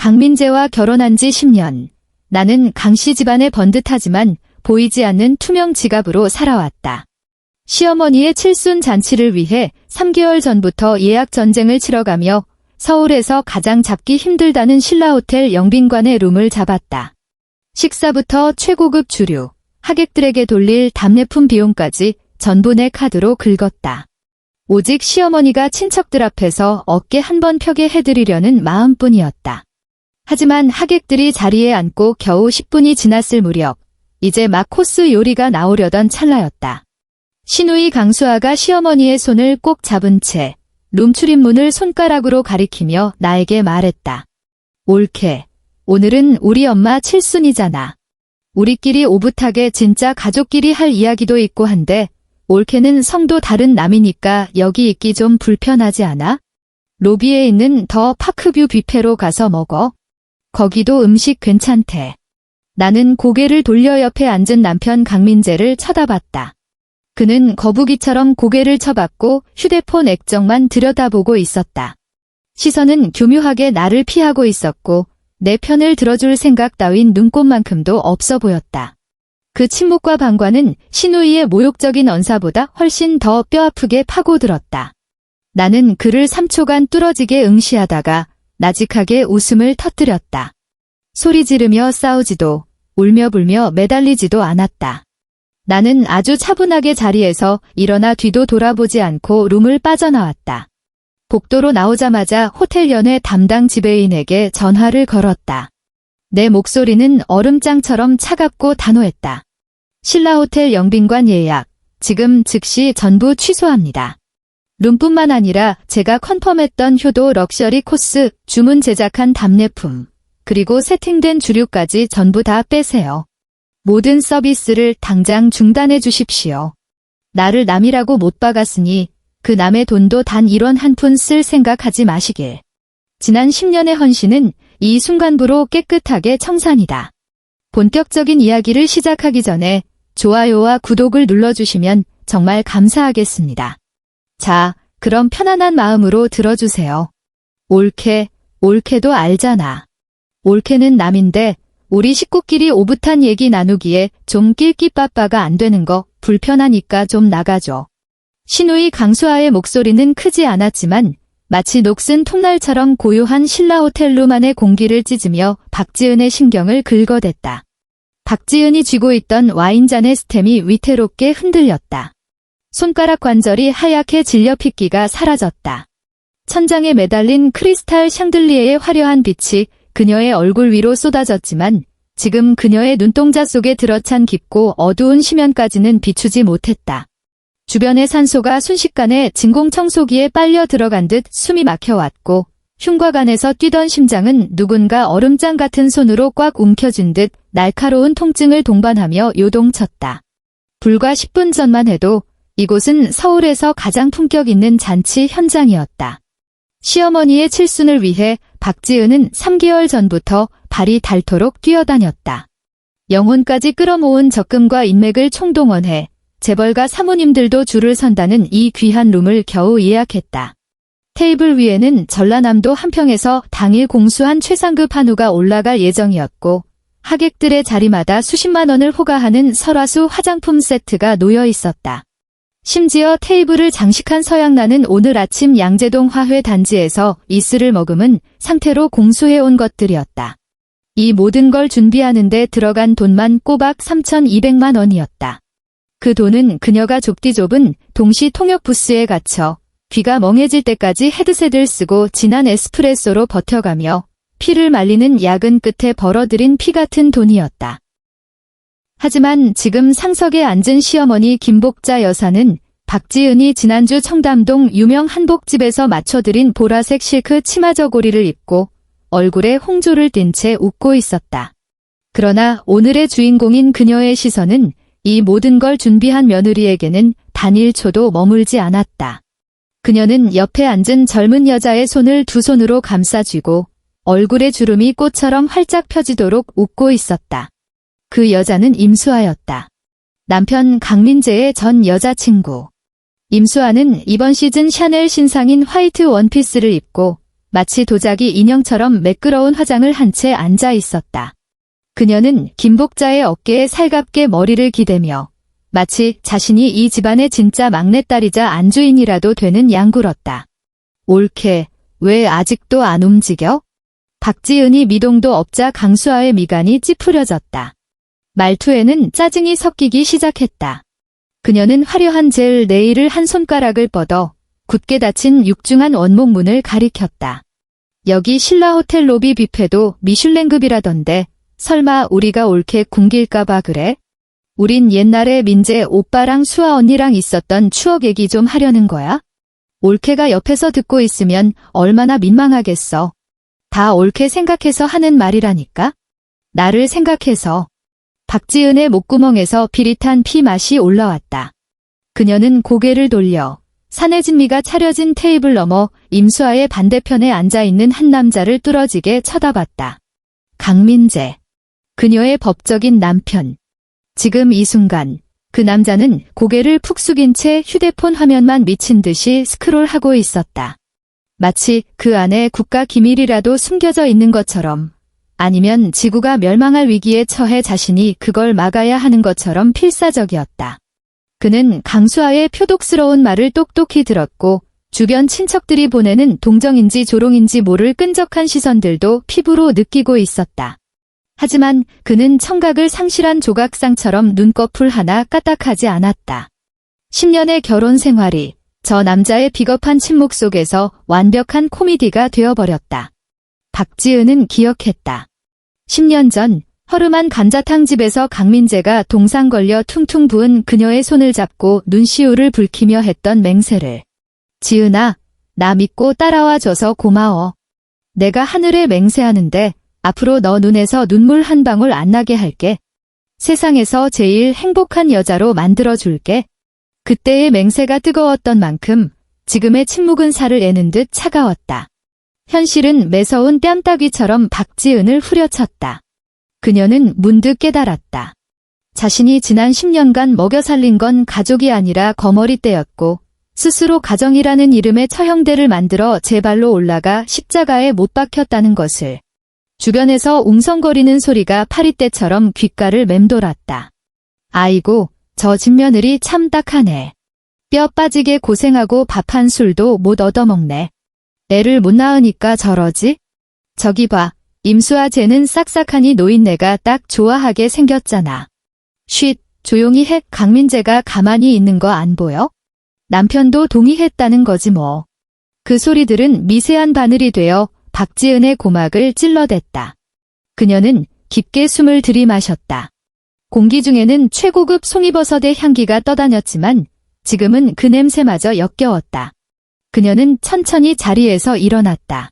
강민재와 결혼한 지 10년. 나는 강씨 집안의 번듯하지만 보이지 않는 투명 지갑으로 살아왔다. 시어머니의 칠순 잔치를 위해 3개월 전부터 예약 전쟁을 치러가며 서울에서 가장 잡기 힘들다는 신라호텔 영빈관의 룸을 잡았다. 식사부터 최고급 주류, 하객들에게 돌릴 답례품 비용까지 전부 내 카드로 긁었다. 오직 시어머니가 친척들 앞에서 어깨 한번 펴게 해드리려는 마음뿐이었다. 하지만 하객들이 자리에 앉고 겨우 10분이 지났을 무렵 이제 막 코스 요리가 나오려던 찰나였다. 시누이 강수아가 시어머니의 손을 꼭 잡은 채 룸 출입문을 손가락으로 가리키며 나에게 말했다. 옳게, 오늘은 우리 엄마 칠순이잖아. 우리끼리 오붓하게 진짜 가족끼리 할 이야기도 있고 한데 올케는 성도 다른 남이니까 여기 있기 좀 불편하지 않아? 로비에 있는 더 파크뷰 뷔페로 가서 먹어. 거기도 음식 괜찮대. 나는 고개를 돌려 옆에 앉은 남편 강민재를 쳐다봤다. 그는 거북이처럼 고개를 쳐박고 휴대폰 액정만 들여다보고 있었다. 시선은 교묘하게 나를 피하고 있었고 내 편을 들어줄 생각 따윈 눈꼽만큼도 없어 보였다. 그 침묵과 방관은 시누이의 모욕적인 언사보다 훨씬 더 뼈아프게 파고들었다. 나는 그를 3초간 뚫어지게 응시하다가 나직하게 웃음을 터뜨렸다. 소리 지르며 싸우지도 울며 불며 매달리지도 않았다. 나는 아주 차분하게 자리에서 일어나 뒤도 돌아보지 않고 룸을 빠져나왔다. 복도로 나오자마자 호텔 연회 담당 지배인에게 전화를 걸었다. 내 목소리는 얼음장처럼 차갑고 단호했다. 신라호텔 영빈관 예약, 지금 즉시 전부 취소합니다. 룸뿐만 아니라 제가 컨펌했던 효도 럭셔리 코스, 주문 제작한 답례품, 그리고 세팅된 주류까지 전부 다 빼세요. 모든 서비스를 당장 중단해 주십시오. 나를 남이라고 못 박았으니 그 남의 돈도 단 1원 한 푼 쓸 생각하지 마시길. 지난 10년의 헌신은 이 순간부로 깨끗하게 청산이다. 본격적인 이야기를 시작하기 전에 좋아요와 구독을 눌러주시면 정말 감사하겠습니다. 자, 그럼 편안한 마음으로 들어주세요. 올케도 알잖아. 올케는 남인데 우리 식구끼리 오붓한 얘기 나누기에 좀 낄끼빠빠가 안 되는 거 불편하니까 좀 나가줘. 시누이 강수아의 목소리는 크지 않았지만 마치 녹슨 통날처럼 고요한 신라호텔 룸 안의 공기를 찢으며 박지은의 신경을 긁어댔다. 박지은이 쥐고 있던 와인잔의 스템이 위태롭게 흔들렸다. 손가락 관절이 하얗게 질려 핏기가 사라졌다. 천장에 매달린 크리스탈 샹들리에의 화려한 빛이 그녀의 얼굴 위로 쏟아졌지만 지금 그녀의 눈동자 속에 들어찬 깊고 어두운 심연까지는 비추지 못했다. 주변의 산소가 순식간에 진공청소기에 빨려 들어간 듯 숨이 막혀왔고 흉곽안에서 뛰던 심장은 누군가 얼음장 같은 손으로 꽉 움켜쥔 듯 날카로운 통증을 동반하며 요동쳤다. 불과 10분 전만 해도 이곳은 서울에서 가장 품격 있는 잔치 현장이었다. 시어머니의 칠순을 위해 박지은은 3개월 전부터 발이 닳도록 뛰어다녔다. 영혼까지 끌어모은 적금과 인맥을 총동원해 재벌가 사모님들도 줄을 선다는 이 귀한 룸을 겨우 예약했다. 테이블 위에는 전라남도 한평에서 당일 공수한 최상급 한우가 올라갈 예정이었고 하객들의 자리마다 수십만 원을 호가하는 설화수 화장품 세트가 놓여 있었다. 심지어 테이블을 장식한 서양나는 오늘 아침 양재동 화훼 단지에서 이슬을 머금은 상태로 공수해온 것들이었다. 이 모든 걸 준비하는 데 들어간 돈만 꼬박 3,200만 원이었다. 그 돈은 그녀가 좁디 좁은 동시 통역 부스에 갇혀 귀가 멍해질 때까지 헤드셋을 쓰고 진한 에스프레소로 버텨가며 피를 말리는 야근 끝에 벌어들인 피 같은 돈이었다. 하지만 지금 상석에 앉은 시어머니 김복자 여사는 박지은이 지난주 청담동 유명 한복집에서 맞춰드린 보라색 실크 치마 저고리를 입고 얼굴에 홍조를 띤 채 웃고 있었다. 그러나 오늘의 주인공인 그녀의 시선은 이 모든 걸 준비한 며느리에게는 단 1초도 머물지 않았다. 그녀는 옆에 앉은 젊은 여자의 손을 두 손으로 감싸쥐고 얼굴의 주름이 꽃처럼 활짝 펴지도록 웃고 있었다. 그 여자는 임수아였다. 남편 강민재의 전 여자친구. 임수아는 이번 시즌 샤넬 신상인 화이트 원피스를 입고 마치 도자기 인형처럼 매끄러운 화장을 한 채 앉아 있었다. 그녀는 김복자의 어깨에 살갑게 머리를 기대며 마치 자신이 이 집안의 진짜 막내딸이자 안주인이라도 되는 양 굴었다. 옳게, 왜 아직도 안 움직여? 박지은이 미동도 없자 강수아의 미간이 찌푸려졌다. 말투에는 짜증이 섞이기 시작했다. 그녀는 화려한 젤 네일을 한 손가락을 뻗어 굳게 닫힌 육중한 원목 문을 가리켰다. 여기 신라 호텔 로비 뷔페도 미슐랭급이라던데 설마 우리가 옳게 굶길까봐 그래? 우린 옛날에 민재 오빠랑 수아 언니랑 있었던 추억 얘기 좀 하려는 거야? 옳게가 옆에서 듣고 있으면 얼마나 민망하겠어. 다 옳게 생각해서 하는 말이라니까? 나를 생각해서. 박지은의 목구멍에서 비릿한 피 맛이 올라왔다. 그녀는 고개를 돌려 산해진미가 차려진 테이블 너머 임수아의 반대편에 앉아있는 한 남자를 뚫어지게 쳐다봤다. 강민재. 그녀의 법적인 남편. 지금 이 순간 그 남자는 고개를 푹 숙인 채 휴대폰 화면만 미친 듯이 스크롤하고 있었다. 마치 그 안에 국가 기밀이라도 숨겨져 있는 것처럼, 아니면 지구가 멸망할 위기에 처해 자신이 그걸 막아야 하는 것처럼 필사적이었다. 그는 강수아의 표독스러운 말을 똑똑히 들었고 주변 친척들이 보내는 동정인지 조롱인지 모를 끈적한 시선들도 피부로 느끼고 있었다. 하지만 그는 청각을 상실한 조각상처럼 눈꺼풀 하나 까딱하지 않았다. 10년의 결혼 생활이 저 남자의 비겁한 침묵 속에서 완벽한 코미디가 되어버렸다. 박지은은 기억했다. 10년 전 허름한 감자탕 집에서 강민재가 동상 걸려 퉁퉁 부은 그녀의 손을 잡고 눈시울을 붉히며 했던 맹세를. 지은아, 나 믿고 따라와줘서 고마워. 내가 하늘에 맹세하는데 앞으로 너 눈에서 눈물 한 방울 안 나게 할게. 세상에서 제일 행복한 여자로 만들어줄게. 그때의 맹세가 뜨거웠던 만큼 지금의 침묵은 살을 애는 듯 차가웠다. 현실은 매서운 뺨따귀처럼 박지은을 후려쳤다. 그녀는 문득 깨달았다. 자신이 지난 10년간 먹여 살린 건 가족이 아니라 거머리떼였고 스스로 가정이라는 이름의 처형대를 만들어 제 발로 올라가 십자가에 못 박혔다는 것을. 주변에서 웅성거리는 소리가 파리떼처럼 귓가를 맴돌았다. 아이고, 저 집며느리 참 딱하네. 뼈 빠지게 고생하고 밥 한 술도 못 얻어먹네. 애를 못 낳으니까 저러지? 저기 봐, 임수아 쟤는 싹싹하니 노인네가 딱 좋아하게 생겼잖아. 쉿, 조용히 해. 강민재가 가만히 있는 거 안 보여? 남편도 동의했다는 거지 뭐. 그 소리들은 미세한 바늘이 되어 박지은의 고막을 찔러댔다. 그녀는 깊게 숨을 들이마셨다. 공기 중에는 최고급 송이버섯의 향기가 떠다녔지만 지금은 그 냄새마저 역겨웠다. 그녀는 천천히 자리에서 일어났다.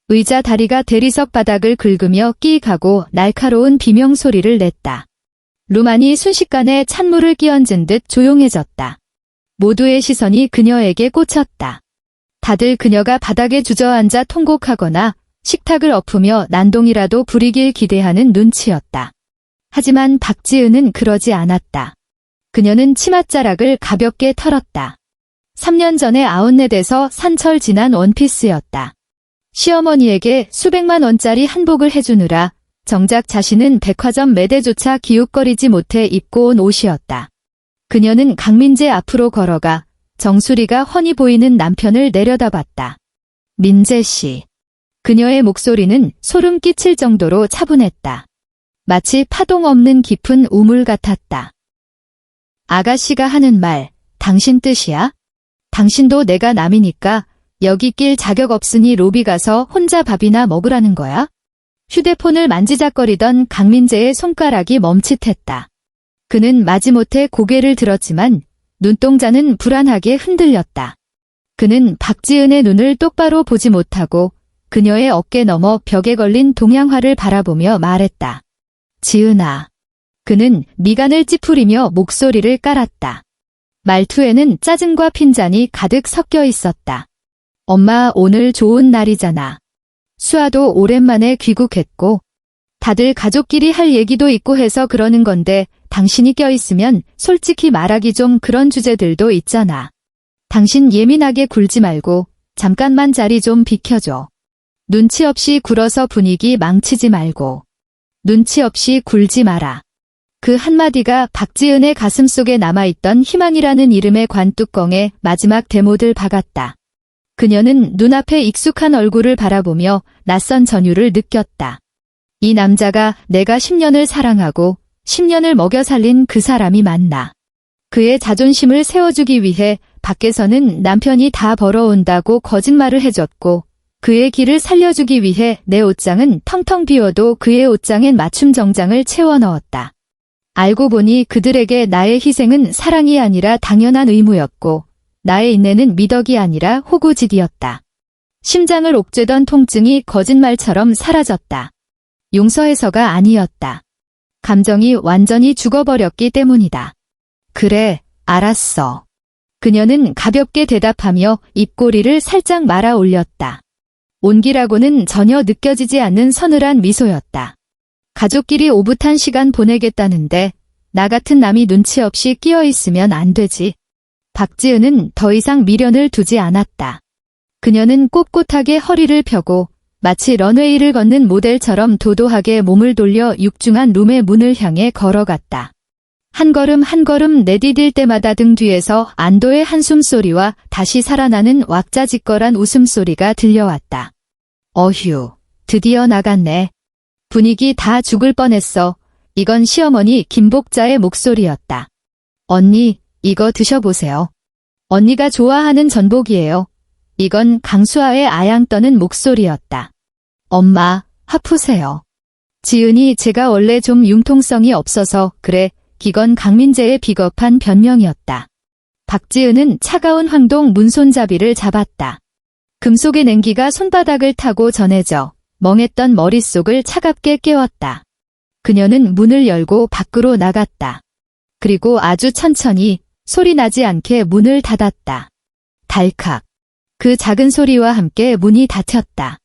의자 다리가 대리석 바닥을 긁으며 끼익하고 날카로운 비명 소리를 냈다. 루만이 순식간에 찬물을 끼얹은 듯 조용해졌다. 모두의 시선이 그녀에게 꽂혔다. 다들 그녀가 바닥에 주저앉아 통곡하거나 식탁을 엎으며 난동이라도 부리길 기대하는 눈치였다. 하지만 박지은은 그러지 않았다. 그녀는 치맛자락을 가볍게 털었다. 3년 전에 아웃렛에서 산철 지난 원피스였다. 시어머니에게 수백만 원짜리 한복을 해주느라 정작 자신은 백화점 매대조차 기웃거리지 못해 입고 온 옷이었다. 그녀는 강민재 앞으로 걸어가 정수리가 훤히 보이는 남편을 내려다봤다. 민재 씨. 그녀의 목소리는 소름 끼칠 정도로 차분했다. 마치 파동 없는 깊은 우물 같았다. 아가씨가 하는 말, 당신 뜻이야? 당신도 내가 남이니까 여기 낄 자격 없으니 로비 가서 혼자 밥이나 먹으라는 거야? 휴대폰을 만지작거리던 강민재의 손가락이 멈칫했다. 그는 마지못해 고개를 들었지만 눈동자는 불안하게 흔들렸다. 그는 박지은의 눈을 똑바로 보지 못하고 그녀의 어깨 너머 벽에 걸린 동양화를 바라보며 말했다. 지은아. 그는 미간을 찌푸리며 목소리를 깔았다. 말투에는 짜증과 핀잔이 가득 섞여 있었다. 엄마, 오늘 좋은 날이잖아. 수아도 오랜만에 귀국했고 다들 가족끼리 할 얘기도 있고 해서 그러는 건데 당신이 껴있으면 솔직히 말하기 좀 그런 주제들도 있잖아. 당신 예민하게 굴지 말고 잠깐만 자리 좀 비켜줘. 눈치 없이 굴어서 분위기 망치지 말고. 눈치 없이 굴지 마라. 그 한마디가 박지은의 가슴속에 남아있던 희망이라는 이름의 관뚜껑에 마지막 대못을 박았다. 그녀는 눈앞에 익숙한 얼굴을 바라보며 낯선 전율을 느꼈다. 이 남자가 내가 10년을 사랑하고 10년을 먹여 살린 그 사람이 맞나. 그의 자존심을 세워주기 위해 밖에서는 남편이 다 벌어온다고 거짓말을 해줬고 그의 길을 살려주기 위해 내 옷장은 텅텅 비워도 그의 옷장엔 맞춤 정장을 채워 넣었다. 알고 보니 그들에게 나의 희생은 사랑이 아니라 당연한 의무였고 나의 인내는 미덕이 아니라 호구짓이었다. 심장을 옥죄던 통증이 거짓말처럼 사라졌다. 용서해서가 아니었다. 감정이 완전히 죽어버렸기 때문이다. 그래, 알았어. 그녀는 가볍게 대답하며 입꼬리를 살짝 말아 올렸다. 온기라고는 전혀 느껴지지 않는 서늘한 미소였다. 가족끼리 오붓한 시간 보내겠다는데 나 같은 남이 눈치 없이 끼어 있으면 안 되지. 박지은은 더 이상 미련을 두지 않았다. 그녀는 꼿꼿하게 허리를 펴고 마치 런웨이를 걷는 모델처럼 도도하게 몸을 돌려 육중한 룸의 문을 향해 걸어갔다. 한 걸음 한 걸음 내디딜 때마다 등 뒤에서 안도의 한숨소리와 다시 살아나는 왁자지껄한 웃음소리가 들려왔다. 어휴, 드디어 나갔네. 분위기 다 죽을 뻔했어. 이건 시어머니 김복자의 목소리였다. 언니, 이거 드셔보세요. 언니가 좋아하는 전복이에요. 이건 강수아의 아양 떠는 목소리였다. 엄마, 화푸세요. 지은이 제가 원래 좀 융통성이 없어서 그래. 기건 강민재의 비겁한 변명이었다. 박지은은 차가운 황동 문손잡이를 잡았다. 금속의 냉기가 손바닥을 타고 전해져 멍했던 머릿속을 차갑게 깨웠다. 그녀는 문을 열고 밖으로 나갔다. 그리고 아주 천천히 소리 나지 않게 문을 닫았다. 달칵. 그 작은 소리와 함께 문이 닫혔다.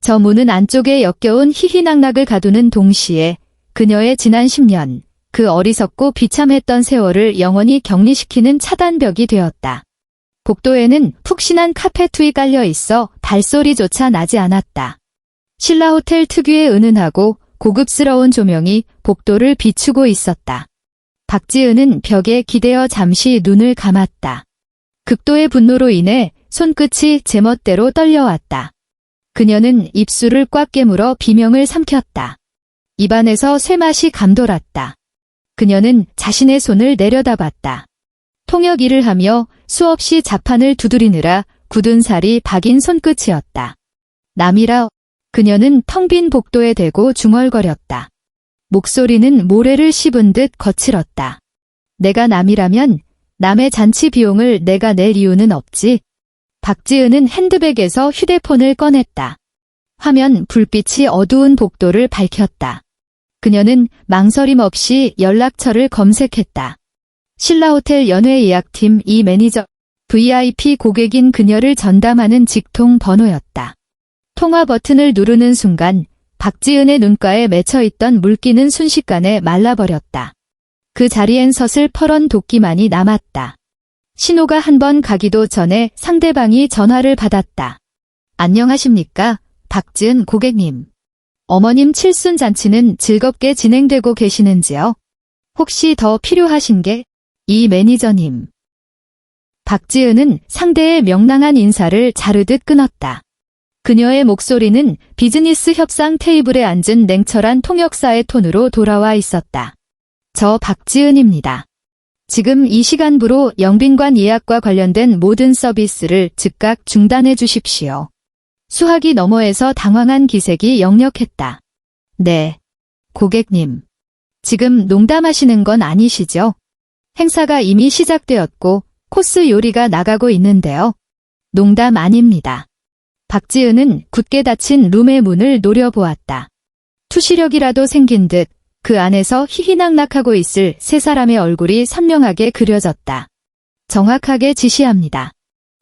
저 문은 안쪽에 역겨운 희희낙낙을 가두는 동시에 그녀의 지난 10년, 그 어리석고 비참했던 세월을 영원히 격리시키는 차단벽이 되었다. 복도에는 푹신한 카페트이 깔려 있어 발소리조차 나지 않았다. 신라호텔 특유의 은은하고 고급스러운 조명이 복도를 비추고 있었다. 박지은은 벽에 기대어 잠시 눈을 감았다. 극도의 분노로 인해 손끝이 제멋대로 떨려왔다. 그녀는 입술을 꽉 깨물어 비명을 삼켰다. 입안에서 쇠맛이 감돌았다. 그녀는 자신의 손을 내려다봤다. 통역 일을 하며 수없이 자판을 두드리느라 굳은 살이 박인 손끝이었다. 남이라. 그녀는 텅 빈 복도에 대고 중얼거렸다. 목소리는 모래를 씹은 듯 거칠었다. 내가 남이라면 남의 잔치 비용을 내가 낼 이유는 없지. 박지은은 핸드백에서 휴대폰을 꺼냈다. 화면 불빛이 어두운 복도를 밝혔다. 그녀는 망설임 없이 연락처를 검색했다. 신라호텔 연회 예약팀 이 매니저, VIP 고객인 그녀를 전담하는 직통 번호였다. 통화 버튼을 누르는 순간 박지은의 눈가에 맺혀있던 물기는 순식간에 말라버렸다. 그 자리엔 서슬퍼런 도끼만이 남았다. 신호가 한 번 가기도 전에 상대방이 전화를 받았다. 안녕하십니까, 박지은 고객님. 어머님 칠순 잔치는 즐겁게 진행되고 계시는지요? 혹시 더 필요하신 게? 이 매니저님. 박지은은 상대의 명랑한 인사를 자르듯 끊었다. 그녀의 목소리는 비즈니스 협상 테이블에 앉은 냉철한 통역사의 톤으로 돌아와 있었다. 저 박지은입니다. 지금 이 시간부로 영빈관 예약과 관련된 모든 서비스를 즉각 중단해 주십시오. 수화기 너머에서 당황한 기색이 역력했다. 네, 고객님. 지금 농담하시는 건 아니시죠? 행사가 이미 시작되었고 코스 요리가 나가고 있는데요. 농담 아닙니다. 박지은은 굳게 닫힌 룸의 문을 노려보았다. 투시력이라도 생긴 듯 그 안에서 희희낙낙하고 있을 세 사람의 얼굴이 선명하게 그려졌다. 정확하게 지시합니다.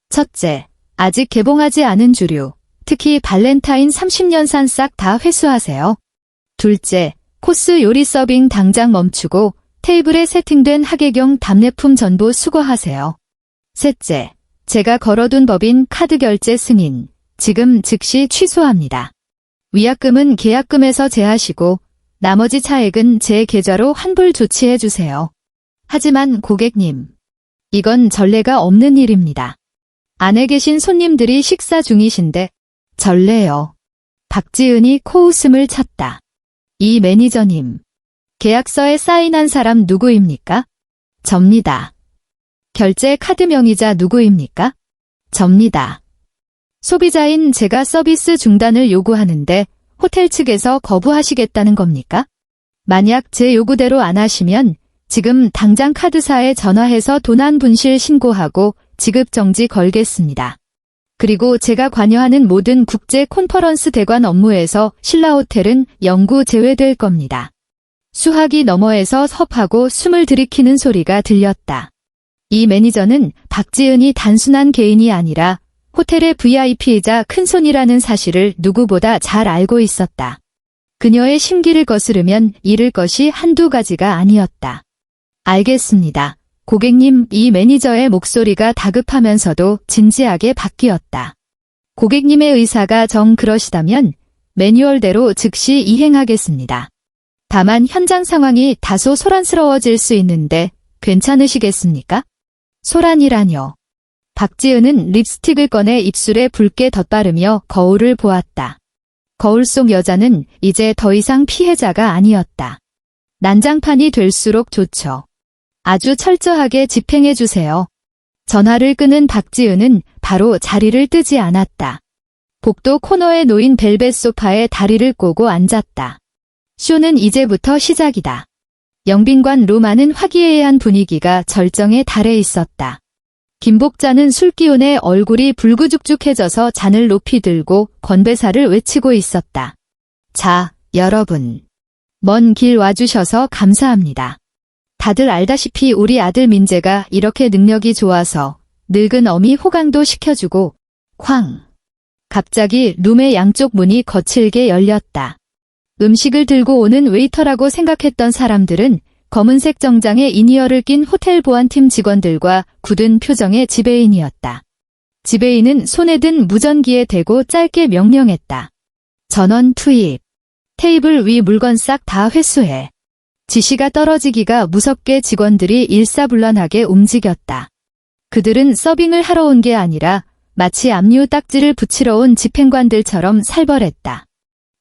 첫째, 아직 개봉하지 않은 주류, 특히 발렌타인 30년산 싹 다 회수하세요. 둘째, 코스 요리 서빙 당장 멈추고 테이블에 세팅된 하객용 답례품 전부 수거하세요. 셋째, 제가 걸어둔 법인 카드 결제 승인, 지금 즉시 취소합니다. 위약금은 계약금에서 제하시고 나머지 차액은 제 계좌로 환불 조치해 주세요. 하지만 고객님, 이건 전례가 없는 일입니다. 안에 계신 손님들이 식사 중이신데 전례요. 박지은이 코웃음을 쳤다. 이 매니저님, 계약서에 사인한 사람 누구입니까? 접니다. 결제 카드 명의자 누구입니까? 접니다. 소비자인 제가 서비스 중단을 요구하는데 호텔 측에서 거부하시겠다는 겁니까? 만약 제 요구대로 안 하시면 지금 당장 카드사에 전화해서 도난 분실 신고하고 지급 정지 걸겠습니다. 그리고 제가 관여하는 모든 국제 콘퍼런스 대관 업무에서 신라호텔은 영구 제외될 겁니다. 수화기 너머에서 섭하고 숨을 들이키는 소리가 들렸다. 이 매니저는 박지은이 단순한 개인이 아니라 호텔의 VIP이자 큰손이라는 사실을 누구보다 잘 알고 있었다. 그녀의 심기를 거스르면 잃을 것이 한두 가지가 아니었다. 알겠습니다. 고객님, 이 매니저의 목소리가 다급하면서도 진지하게 바뀌었다. 고객님의 의사가 정 그러시다면 매뉴얼대로 즉시 이행하겠습니다. 다만 현장 상황이 다소 소란스러워질 수 있는데 괜찮으시겠습니까? 소란이라뇨. 박지은은 립스틱을 꺼내 입술에 붉게 덧바르며 거울을 보았다. 거울 속 여자는 이제 더 이상 피해자가 아니었다. 난장판이 될수록 좋죠. 아주 철저하게 집행해 주세요. 전화를 끄는 박지은은 바로 자리를 뜨지 않았다. 복도 코너에 놓인 벨벳 소파에 다리를 꼬고 앉았다. 쇼는 이제부터 시작이다. 영빈관 로마는 화기애애한 분위기가 절정에 달해 있었다. 김복자는 술기운에 얼굴이 불구죽죽해져서 잔을 높이 들고 건배사를 외치고 있었다. 자, 여러분. 먼 길 와주셔서 감사합니다. 다들 알다시피 우리 아들 민재가 이렇게 능력이 좋아서 늙은 어미 호강도 시켜주고 쾅. 갑자기 룸의 양쪽 문이 거칠게 열렸다. 음식을 들고 오는 웨이터라고 생각했던 사람들은 검은색 정장에 이니어를 낀 호텔 보안팀 직원들과 굳은 표정의 지배인이었다. 지배인은 손에 든 무전기에 대고 짧게 명령했다. 전원 투입. 테이블 위 물건 싹 다 회수해. 지시가 떨어지기가 무섭게 직원들이 일사불란하게 움직였다. 그들은 서빙을 하러 온 게 아니라 마치 압류 딱지를 붙이러 온 집행관들처럼 살벌했다.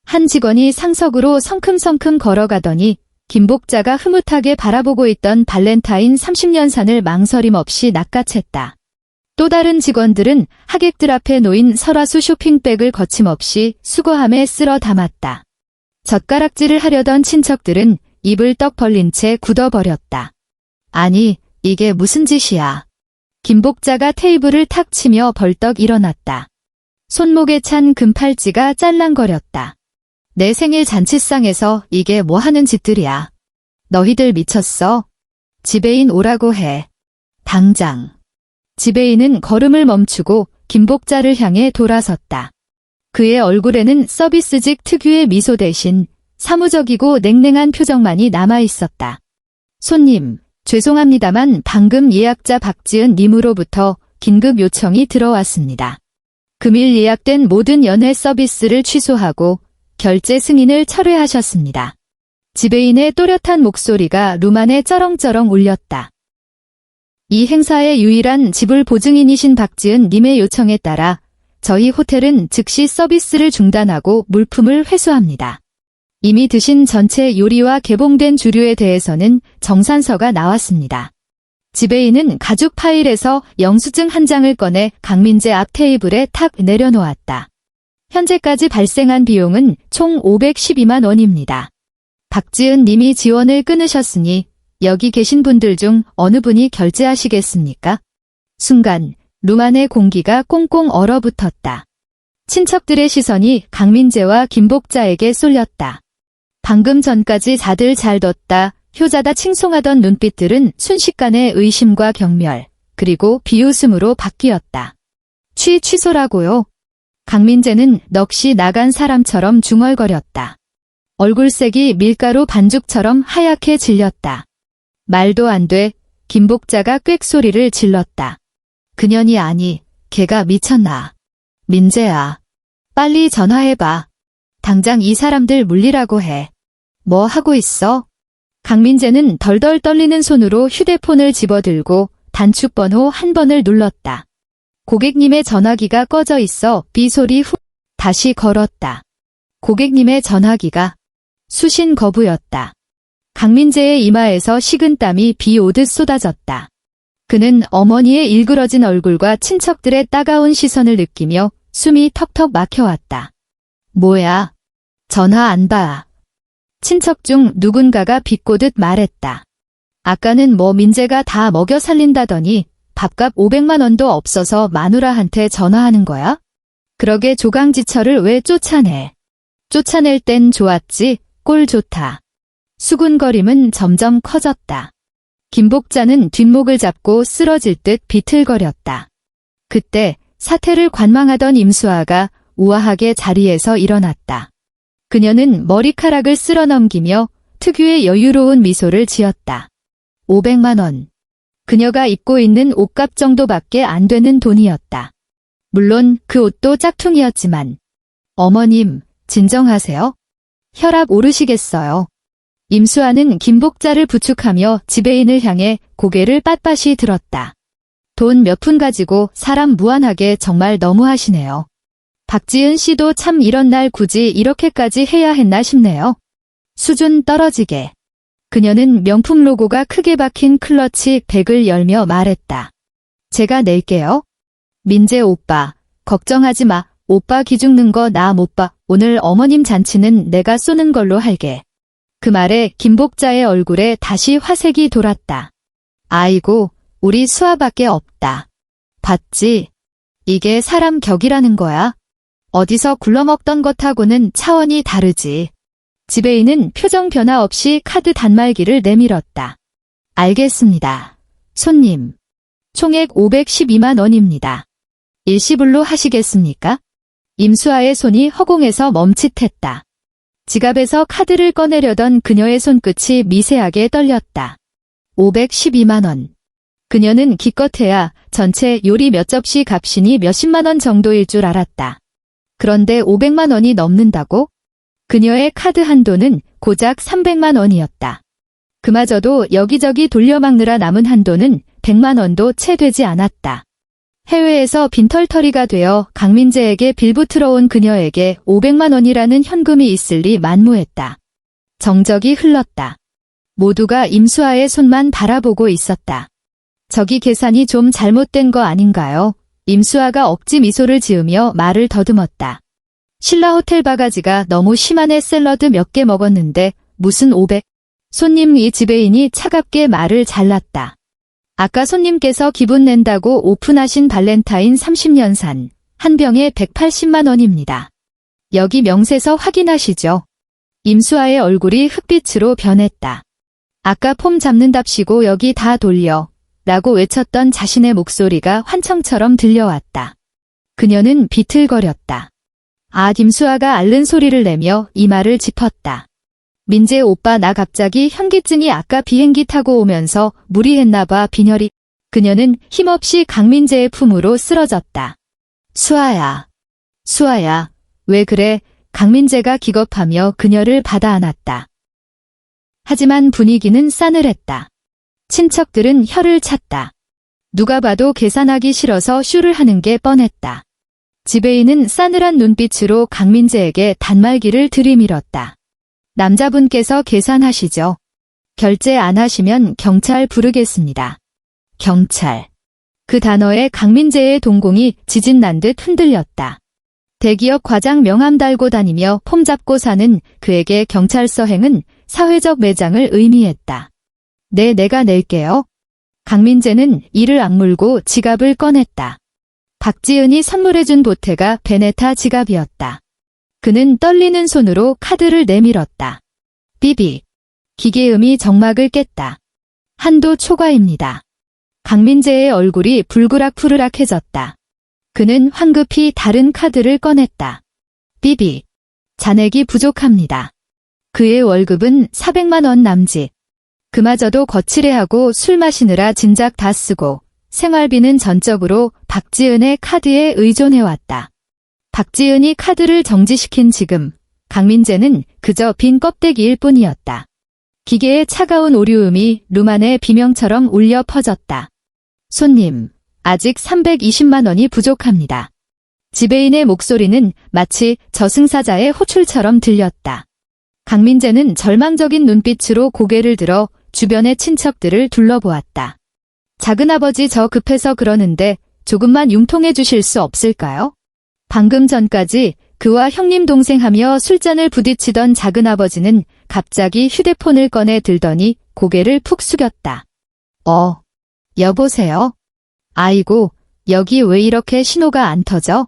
한 직원이 상석으로 성큼성큼 걸어가더니 김복자가 흐뭇하게 바라보고 있던 발렌타인 30년산을 망설임 없이 낚아챘다. 또 다른 직원들은 하객들 앞에 놓인 설화수 쇼핑백을 거침없이 수거함에 쓸어 담았다. 젓가락질을 하려던 친척들은 입을 떡 벌린 채 굳어버렸다. 아니, 이게 무슨 짓이야. 김복자가 테이블을 탁 치며 벌떡 일어났다. 손목에 찬 금팔찌가 짤랑거렸다. 내 생일 잔치상에서 이게 뭐 하는 짓들이야. 너희들 미쳤어? 지배인 오라고 해. 당장. 지배인은 걸음을 멈추고 김복자를 향해 돌아섰다. 그의 얼굴에는 서비스직 특유의 미소 대신 사무적이고 냉랭한 표정만이 남아있었다. 손님, 죄송합니다만 방금 예약자 박지은 님으로부터 긴급 요청이 들어왔습니다. 금일 예약된 모든 연회 서비스를 취소하고 결제 승인을 철회하셨습니다. 지배인의 또렷한 목소리가 룸 안에 쩌렁쩌렁 울렸다. 이 행사의 유일한 지불 보증인이신 박지은 님의 요청에 따라 저희 호텔은 즉시 서비스를 중단하고 물품을 회수합니다. 이미 드신 전체 요리와 개봉된 주류에 대해서는 정산서가 나왔습니다. 지배인은 가죽 파일에서 영수증 한 장을 꺼내 강민재 앞 테이블에 탁 내려놓았다. 현재까지 발생한 비용은 총 512만 원입니다. 박지은 님이 지원을 끊으셨으니 여기 계신 분들 중 어느 분이 결제하시겠습니까? 순간 룸 안의 공기가 꽁꽁 얼어붙었다. 친척들의 시선이 강민재와 김복자에게 쏠렸다. 방금 전까지 다들 잘 뒀다, 효자다 칭송하던 눈빛들은 순식간에 의심과 경멸, 그리고 비웃음으로 바뀌었다. 취소라고요? 강민재는 넋이 나간 사람처럼 중얼거렸다. 얼굴색이 밀가루 반죽처럼 하얗게 질렸다. 말도 안 돼. 김복자가 꽥소리를 질렀다. 그년이 아니, 걔가 미쳤나. 민재야, 빨리 전화해봐. 당장 이 사람들 물리라고 해. 뭐 하고 있어? 강민재는 덜덜 떨리는 손으로 휴대폰을 집어들고 단축번호 한 번을 눌렀다. 고객님의 전화기가 꺼져 있어 삐 소리 후 다시 걸었다. 고객님의 전화기가 수신 거부였다. 강민재의 이마에서 식은땀이 비 오듯 쏟아졌다. 그는 어머니의 일그러진 얼굴과 친척들의 따가운 시선을 느끼며 숨이 턱턱 막혀왔다. 뭐야? 전화 안 봐. 친척 중 누군가가 비꼬듯 말했다. 아까는 뭐 민재가 다 먹여 살린다더니 밥값 500만 원도 없어서 마누라한테 전화하는 거야? 그러게 조강지처를 왜 쫓아내? 쫓아낼 땐 좋았지, 꼴 좋다. 수군거림은 점점 커졌다. 김복자는 뒷목을 잡고 쓰러질 듯 비틀거렸다. 그때 사태를 관망하던 임수아가 우아하게 자리에서 일어났다. 그녀는 머리카락을 쓸어넘기며 특유의 여유로운 미소를 지었다. 500만 원. 그녀가 입고 있는 옷값 정도밖에 안 되는 돈이었다. 물론 그 옷도 짝퉁이었지만. 어머님, 진정하세요. 혈압 오르시겠어요. 임수아는 김복자를 부축하며 지배인을 향해 고개를 빳빳이 들었다. 돈 몇 푼 가지고 사람 무안하게 정말 너무하시네요. 박지은 씨도 참 이런 날 굳이 이렇게까지 해야 했나 싶네요. 수준 떨어지게. 그녀는 명품 로고가 크게 박힌 클러치 백을 열며 말했다. 제가 낼게요. 민재 오빠, 걱정하지 마. 오빠 기죽는 거 나 못 봐. 오늘 어머님 잔치는 내가 쏘는 걸로 할게. 그 말에 김복자의 얼굴에 다시 화색이 돌았다. 아이고, 우리 수아밖에 없다. 봤지? 이게 사람 격이라는 거야. 어디서 굴러먹던 것하고는 차원이 다르지. 지배인은 표정 변화 없이 카드 단말기를 내밀었다. 알겠습니다. 손님. 총액 512만 원입니다. 일시불로 하시겠습니까? 임수아의 손이 허공에서 멈칫했다. 지갑에서 카드를 꺼내려던 그녀의 손끝이 미세하게 떨렸다. 512만 원. 그녀는 기껏해야 전체 요리 몇 접시 값이니 몇십만 원 정도일 줄 알았다. 그런데 500만 원이 넘는다고? 그녀의 카드 한도는 고작 300만 원이었다. 그마저도 여기저기 돌려막느라 남은 한도는 100만 원도 채 되지 않았다. 해외에서 빈털터리가 되어 강민재에게 빌붙으러 온 그녀에게 500만 원이라는 현금이 있을 리 만무했다. 정적이 흘렀다. 모두가 임수아의 손만 바라보고 있었다. 저기 계산이 좀 잘못된 거 아닌가요? 임수아가 억지 미소를 지으며 말을 더듬었다. 신라 호텔 바가지가 너무 심하네. 샐러드 몇 개 먹었는데 무슨 500? 손님 이 지배인이 차갑게 말을 잘랐다. 아까 손님께서 기분 낸다고 오픈하신 발렌타인 30년산 한 병에 180만 원입니다. 여기 명세서 확인하시죠. 임수아의 얼굴이 흑빛으로 변했다. 아까 폼 잡는답시고 여기 다 돌려 라고 외쳤던 자신의 목소리가 환청처럼 들려왔다. 그녀는 비틀거렸다. 임수아가 앓는 소리를 내며 이마를 짚었다. 민재 오빠 나 갑자기 현기증이 아까 비행기 타고 오면서 무리했나봐 빈혈이. 그녀는 힘없이 강민재의 품으로 쓰러졌다. 수아야. 수아야. 왜 그래? 강민재가 기겁하며 그녀를 받아 안았다. 하지만 분위기는 싸늘했다. 친척들은 혀를 찼다. 누가 봐도 계산하기 싫어서 쇼를 하는 게 뻔했다. 지배인은 싸늘한 눈빛으로 강민재에게 단말기를 들이밀었다. 남자분께서 계산하시죠. 결제 안 하시면 경찰 부르겠습니다. 경찰. 그 단어에 강민재의 동공이 지진난 듯 흔들렸다. 대기업 과장 명함 달고 다니며 폼 잡고 사는 그에게 경찰서행은 사회적 매장을 의미했다. 네, 내가 낼게요. 강민재는 이를 악물고 지갑을 꺼냈다. 박지은이 선물해준 보태가 베네타 지갑이었다. 그는 떨리는 손으로 카드를 내밀었다. 삐빅. 기계음이 정막을 깼다. 한도 초과입니다. 강민재의 얼굴이 불그락푸르락해졌다. 그는 황급히 다른 카드를 꺼냈다. 삐빅. 잔액이 부족합니다. 그의 월급은 400만 원 남짓. 그마저도 거칠해하고 술 마시느라 진작 다 쓰고 생활비는 전적으로 박지은의 카드에 의존해왔다. 박지은이 카드를 정지시킨 지금 강민재는 그저 빈 껍데기일 뿐이었다. 기계의 차가운 오류음이 룸 안에 비명처럼 울려 퍼졌다. 손님, 아직 320만 원이 부족합니다. 지배인의 목소리는 마치 저승사자의 호출처럼 들렸다. 강민재는 절망적인 눈빛으로 고개를 들어 주변의 친척들을 둘러보았다. 작은아버지 저 급해서 그러는데 조금만 융통해 주실 수 없을까요? 방금 전까지 그와 형님 동생하며 술잔을 부딪히던 작은아버지는 갑자기 휴대폰을 꺼내 들더니 고개를 푹 숙였다. 여보세요? 아이고, 여기 왜 이렇게 신호가 안 터져?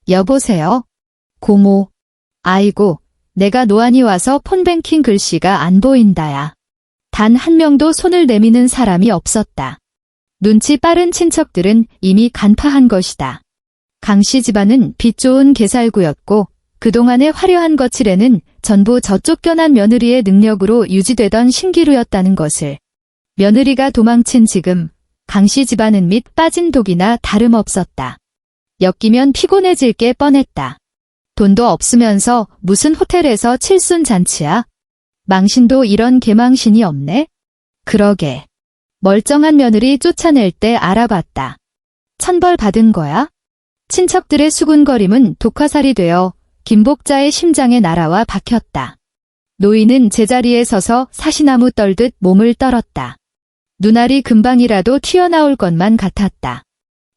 여보세요? 고모. 아이고, 내가 노안이 와서 폰뱅킹 글씨가 안 보인다야. 단 한 명도 손을 내미는 사람이 없었다. 눈치 빠른 친척들은 이미 간파한 것이다. 강씨 집안은 빛 좋은 개살구였고 그동안의 화려한 거칠에는 전부 저 쫓겨난 며느리의 능력으로 유지되던 신기루였다는 것을. 며느리가 도망친 지금 강씨 집안은 밑 빠진 독이나 다름없었다. 엮이면 피곤해질 게 뻔했다. 돈도 없으면서 무슨 호텔에서 칠순잔치야? 망신도 이런 개망신이 없네? 그러게. 멀쩡한 며느리 쫓아낼 때 알아봤다. 천벌 받은 거야? 친척들의 수군거림은 독화살이 되어 김복자의 심장에 날아와 박혔다. 노인은 제자리에 서서 사시나무 떨듯 몸을 떨었다. 눈알이 금방이라도 튀어나올 것만 같았다.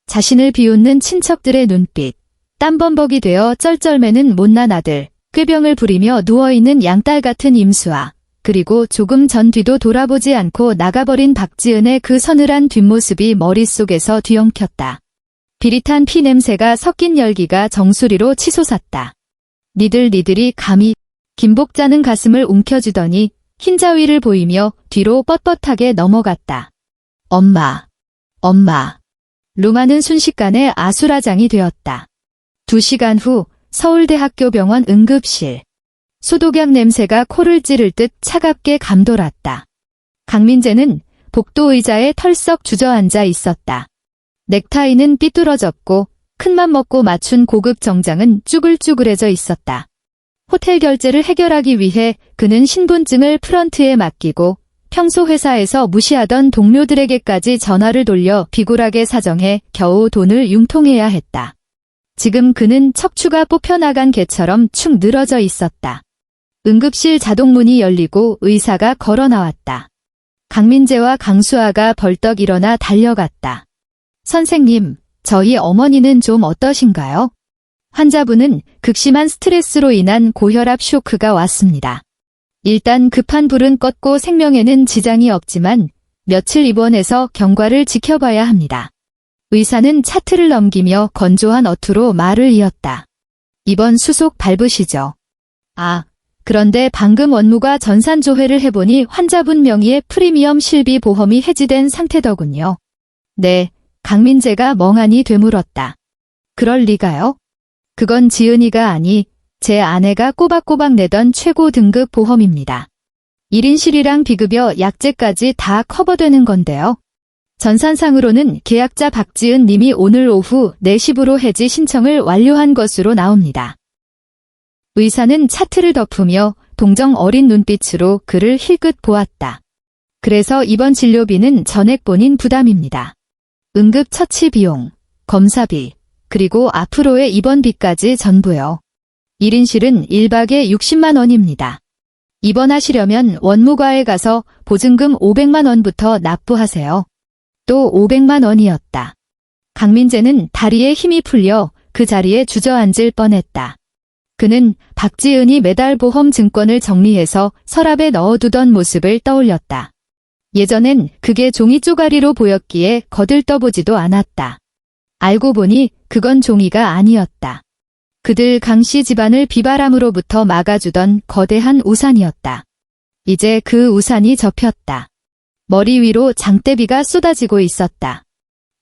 자신을 비웃는 친척들의 눈빛, 땀범벅이 되어 쩔쩔매는 못난 아들, 꾀병을 부리며 누워있는 양딸 같은 임수아, 그리고 조금 전 뒤도 돌아보지 않고 나가버린 박지은의 그 서늘한 뒷모습이 머릿속에서 뒤엉켰다. 비릿한 피 냄새가 섞인 열기가 정수리로 치솟았다. 니들이 감히. 김복자는 가슴을 움켜쥐더니 흰자위를 보이며 뒤로 뻣뻣하게 넘어갔다. 엄마. 루마는 순식간에 아수라장이 되었다. 2시간 후 서울대학교 병원 응급실. 소독약 냄새가 코를 찌를 듯 차갑게 감돌았다. 강민재는 복도 의자에 털썩 주저앉아 있었다. 넥타이는 삐뚤어졌고 큰맘 먹고 맞춘 고급 정장은 쭈글쭈글해져 있었다. 호텔 결제를 해결하기 위해 그는 신분증을 프런트에 맡기고 평소 회사에서 무시하던 동료들에게까지 전화를 돌려 비굴하게 사정해 겨우 돈을 융통해야 했다. 지금 그는 척추가 뽑혀나간 개처럼 축 늘어져 있었다. 응급실 자동문이 열리고 의사가 걸어 나왔다. 강민재와 강수아가 벌떡 일어나 달려갔다. 선생님, 저희 어머니는 좀 어떠신가요? 환자분은 극심한 스트레스로 인한 고혈압 쇼크가 왔습니다. 일단 급한 불은 껐고 생명에는 지장이 없지만 며칠 입원해서 경과를 지켜봐야 합니다. 의사는 차트를 넘기며 건조한 어투로 말을 이었다. 이번 수속 밟으시죠? 그런데 방금 원무가 전산조회를 해보니 환자분 명의의 프리미엄 실비 보험이 해지된 상태더군요. 네, 강민재가 멍하니 되물었다. 그럴 리가요? 그건 지은이가 아니 제 아내가 꼬박꼬박 내던 최고 등급 보험입니다. 1인실이랑 비급여 약재까지 다 커버되는 건데요. 전산상으로는 계약자 박지은 님이 오늘 오후 4시부로 해지 신청을 완료한 것으로 나옵니다. 의사는 차트를 덮으며 동정 어린 눈빛으로 그를 힐끗 보았다. 그래서 이번 진료비는 전액본인 부담입니다. 응급 처치 비용, 검사비, 그리고 앞으로의 입원비까지 전부요. 1인실은 1박에 60만 원입니다. 입원하시려면 원무과에 가서 보증금 500만 원부터 납부하세요. 또 500만 원이었다. 강민재는 다리에 힘이 풀려 그 자리에 주저앉을 뻔했다. 그는 박지은이 매달 보험 증권을 정리해서 서랍에 넣어두던 모습을 떠올렸다. 예전엔 그게 종이 쪼가리로 보였기에 거들떠보지도 않았다. 알고 보니 그건 종이가 아니었다. 그들 강씨 집안을 비바람으로부터 막아주던 거대한 우산이었다. 이제 그 우산이 접혔다. 머리 위로 장대비가 쏟아지고 있었다.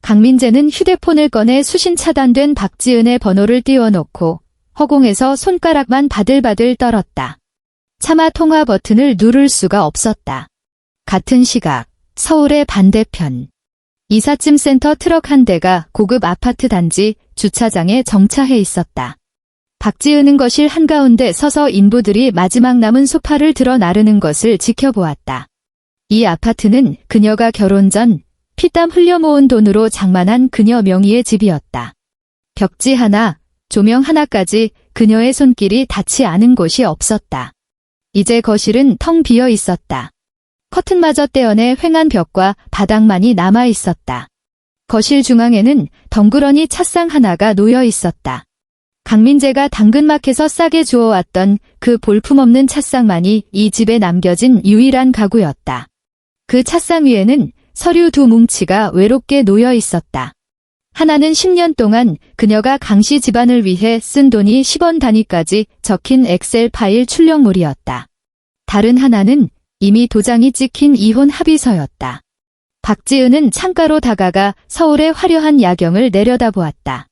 강민재는 휴대폰을 꺼내 수신 차단된 박지은의 번호를 띄워놓고 허공에서 손가락만 바들바들 떨었다. 차마 통화 버튼을 누를 수가 없었다. 같은 시각, 서울의 반대편. 이삿짐 센터 트럭 한 대가 고급 아파트 단지 주차장에 정차해 있었다. 박지은은 거실 한가운데 서서 인부들이 마지막 남은 소파를 들어 나르는 것을 지켜보았다. 이 아파트는 그녀가 결혼 전 피땀 흘려 모은 돈으로 장만한 그녀 명의의 집이었다. 벽지 하나, 조명 하나까지 그녀의 손길이 닿지 않은 곳이 없었다. 이제 거실은 텅 비어 있었다. 커튼마저 떼어내 휑한 벽과 바닥만이 남아 있었다. 거실 중앙에는 덩그러니 찻상 하나가 놓여 있었다. 강민재가 당근마켓에서 싸게 주워왔던 그 볼품없는 찻상만이 이 집에 남겨진 유일한 가구였다. 그 찻상 위에는 서류 두 뭉치가 외롭게 놓여 있었다. 하나는 10년 동안 그녀가 강씨 집안을 위해 쓴 돈이 10원 단위까지 적힌 엑셀 파일 출력물이었다. 다른 하나는 이미 도장이 찍힌 이혼 합의서였다. 박지은은 창가로 다가가 서울의 화려한 야경을 내려다보았다.